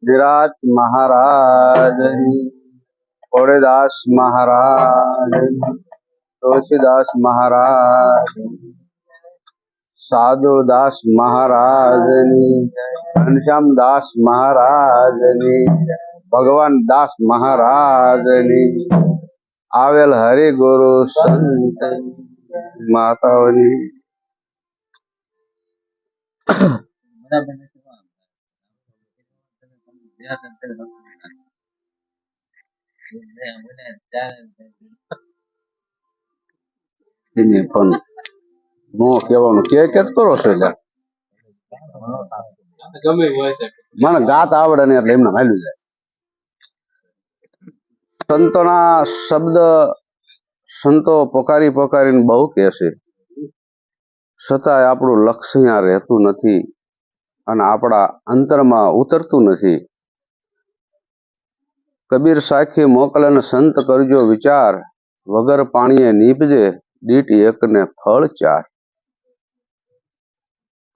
વિરાટ મહારાજની, કોળીદાસ મહારાજની, તુલસીદાસ મહારાજ, સાધુદાસ મહારાજની, ઘનશ્યામદાસ મહારાજની, ભગવાન દાસ મહારાજની, આવેલ હરિગુરુ સંત માતાઓની. પણ હું કેવાનું કે કરો છો એટલે મને ગાત આવડે ને એટલે એમને હાલ્યું જાય. સંતોના શબ્દ સંતો પોકારી પોકારીને બહુ કહે છે, છતાંય આપણું લક્ષ્ય અહીંયા રહેતું નથી અને આપણા અંતરમાં ઉતરતું નથી. કબીર સાખી મોકલે ને સંત કરજો વિચાર, વગર પાણીએ નીપજે દીઠ એકને ફળ ચાર.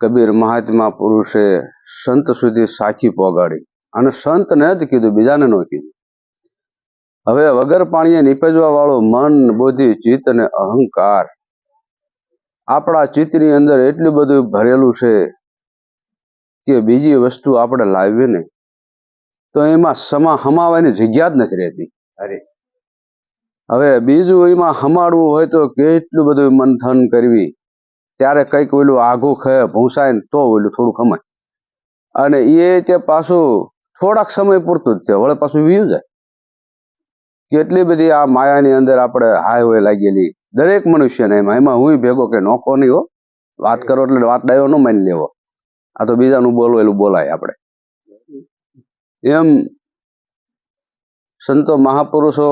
કબીર મહાત્મા પુરુષે સંત સુધી સાખી પોગાડી અને સંતને જ કીધું, બીજાને ન કીધું. હવે વગર પાણીએ નીપજવા વાળું મન, બુદ્ધિ, ચિત્ત અને અહંકાર આપણા ચિત્તની અંદર એટલું બધું ભરેલું છે કે બીજી વસ્તુ આપણે લાવીએ ને તો એમાં હમાવાની જગ્યા જ નથી રહેતી. હવે બીજું એમાં હમાડવું હોય તો કેટલું બધું મંથન કરવી, ત્યારે કંઈક ઓલું આઘું ભૂંસાય ને તો ઓલું થોડું ખમાય, અને એ તે પાછું થોડાક સમય પૂરતું જ છે, વળે પાછું વીયું જાય. કેટલી બધી આ માયાની અંદર આપણે હાય હોય લાગેલી દરેક મનુષ્યને. એમાં હું ભેગો કે નોખો નહીં હો, વાત કરો એટલે વાત ડાયો ન માની લેવો, આ તો બીજાનું બોલવેલું બોલાય આપણે એમ. સંતો મહાપુરુષો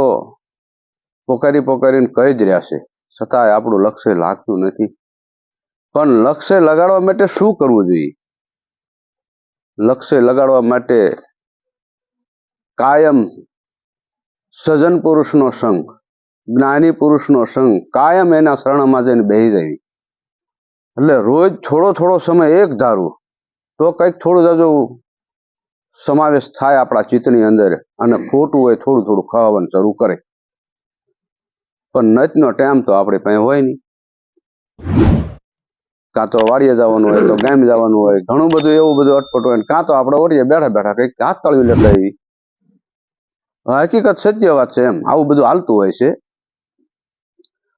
પોકારી પોકારીને કહી જ રહ્યા છે, છતાંય આપણું લક્ષ્ય લાગતું નથી. પણ લક્ષ્ય લગાડવા માટે શું કરવું જોઈએ? લક્ષ્ય લગાડવા માટે કાયમ સજ્જન પુરુષનો સંગ, જ્ઞાની પુરુષનો સંગ, કાયમ એના શરણમાં જઈને બેસી જાય. એટલે રોજ થોડો થોડો સમય એક ધારું તો કંઈક થોડું જાજુ સમાવેશ થાય આપણા ચિત્તની અંદર, અને ખોટું હોય થોડું થોડું ખાવાનું શરૂ કરે. પણ નચનો ટાઈમ તો આપણે પાસે હોય નહીં. કાં તો વાડીએ જવાનું હોય, તો ગામ જવાનું હોય, ઘણું બધું એવું બધું અટપટ હોય, કાં તો આપણે ઓળીએ બેઠા બેઠા કંઈક હાથ તળવી લેતા એવી. હકીકત સત્ય વાત છે એમ, આવું બધું હાલતું હોય છે.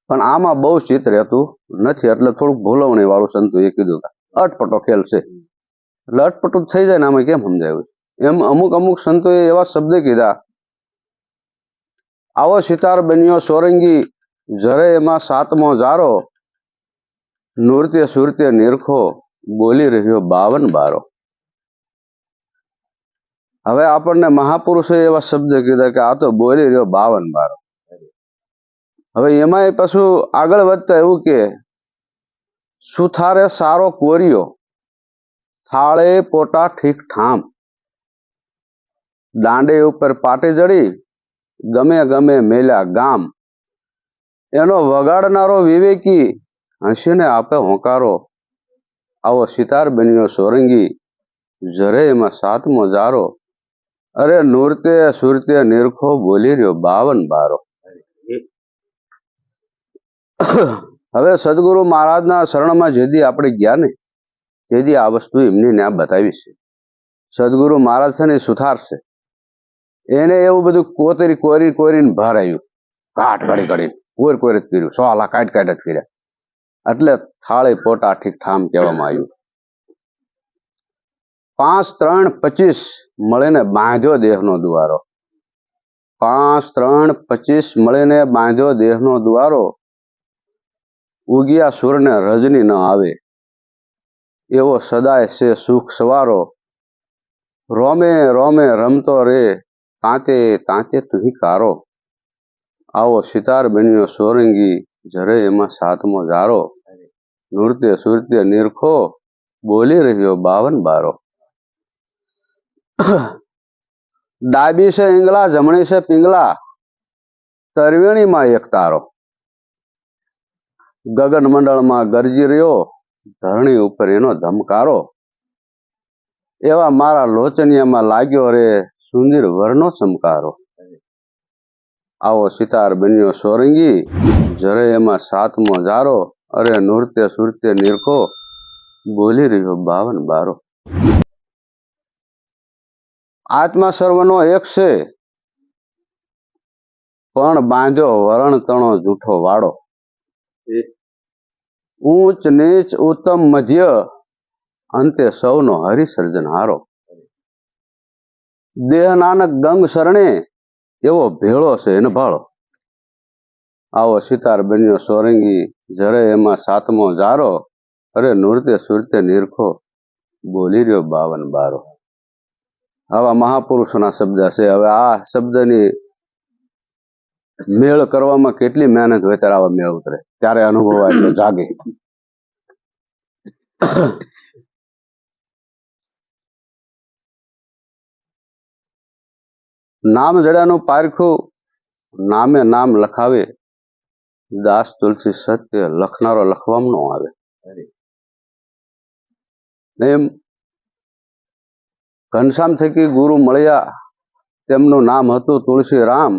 પણ આમાં બહુ ચિત્ત રહેતું નથી, એટલે થોડુંક ભૂલવણી વાળું સંતોએ કીધું અટપટો ખેલ છે. એટલે અટપટું થઈ જાય ને આમાં કેમ સમજાયું? એમ અમુક અમુક સંતોએ એવા શબ્દ કીધા, આવો સિતાર બન્યો સોરંગી, જરે એમાં સાતમો જારો, નૃત્ય સુરત્ય નિરખો, બોલી રહ્યો 52 બારો. હવે આપણને મહાપુરુષોએ એવા શબ્દ કીધા કે આ તો બોલી રહ્યો 52 બારો. હવે એમાંય પાછું આગળ વધતા એવું કે સુથારે સારો કોરિયો, થાળે પોટા ઠીક ઠામ, દાંડે ઉપર પાટી જડી, ગમે ગમે મેલ્યા ગામ. એનો વગાડનારો વિવેકી, હસીને આપે હોંકારો, આવો સિતાર બન્યો સોરંગી, જરે એમાં સાતમો જારો, અરે નૃત્ય સુરત્ય નિરખો, બોલી રહ્યો 52 બારો. હવે સદગુરુ મહારાજના શરણમાં જેથી આપણે ગયા ને તેથી આ વસ્તુ એમની ન્યા બતાવી છે. સદગુરુ મહારાજ છે ને એ સુથાર છે, એને એવું બધું કોરીને ભાર આવ્યું, કાટ કાઢી કોર જ કર્યું, સોલા કાટ જ કર્યા, એટલે થાળી પોટા ઠીક ઠામ કહેવામાં આવ્યું. 5, 3, 25 મળીને બાંધ્યો દેહનો દ્વારો. 5, 3, 25 મળીને બાંધ્યો દેહનો દ્વારો, ઉગિયા સૂરને રજની ન આવે, એવો સદાય છે સુખ સવારો, રોમે રોમે રમતો રે, તાંતે તાંતે તુહી કારો, આવો સિતાર બન્યો સોરંગી, જરે એમાં સાતમો જારો, નૃત્ય સુરત્ય નિરખો, બોલી રહ્યો 52 બારો. ડાબી છે ઈંગલા, જમણી છે પિંગલા, તરવેણીમાં એક તારો, ગગન મંડળમાં ગરજી રહ્યો, ધરણી ઉપર એનો ધમકારો, એવા મારા લોચનિયામાં લાગ્યો રે સુંદર વરનો ચમકારો. આવો સિતાર બન્યો સોરંગી, જરે એમાં સાતમો જારો. અરે નૃત્ય સુરતે નિરખો, બોલી રહ્યો 52 બારો. આત્મા સર્વનો એક છે, પણ બાંધ્યો વરણ તણો જૂઠો વાળો. ઊંચ નીચ ઉત્તમ મધ્ય, અંતે સૌનો હરિસર્જનહારો. દેહ નાનક ગંગ શરણે, એવો ભેળો છે એને ભાળો. આવો સિતાર બન્યો સોરંગી, જરે એમાં સાતમો જારો. અરે નૃત્ય સુરતે નિરખો, બોલી રહ્યો 52 બારો. આવા મહાપુરુષોના શબ્દ છે. હવે આ શબ્દની મેળ કરવામાં કેટલી મહેનત હોય ત્યારે આવા મેળ ઉતરે, ત્યારે અનુભવાય એટલે જાગે. નામ જડાનું પારખું, નામે નામ લખાવે. દાસ તુલસી સત્ય લખનારો લખવામાં ન આવે. એમ ઘનશ્યામ થકી ગુરુ મળ્યા, તેમનું નામ હતું તુલસી રામ.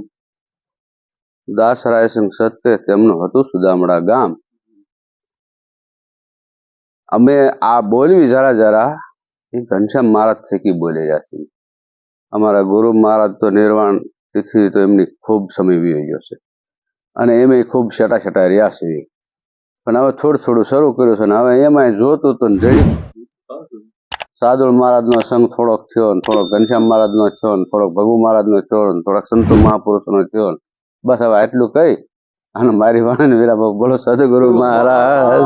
દાસ રાયસિંહ સત્ય તેમનું હતું સુદામડા ગામ. અમે આ બોલવી જરા જરા એ ઘનશ્યામ મહારાજ થકી બોલી રહ્યા છીએ. અમારા ગુરુ મહારાજ તો નિર્વાણ તિથિ તો એમની ખૂબ સમય વી ગયો છે, અને એમ ખૂબ છેટા છેટા રહ્યા છે. પણ હવે થોડું થોડું શરૂ કર્યું છે, ને હવે એમાં જોતું તો જઈ સાદુળ મહારાજનો સંગ થોડોક થયો, થોડોક ઘનશ્યામ મહારાજનો થયો, થોડોક ભગુ મહારાજનો થયો, થોડોક સંતો મહાપુરુષોનો થયો. બસ હવે આટલું કહી અને મારી વાણીને વિરામ. બોલો સદગુરુ મહારાજ.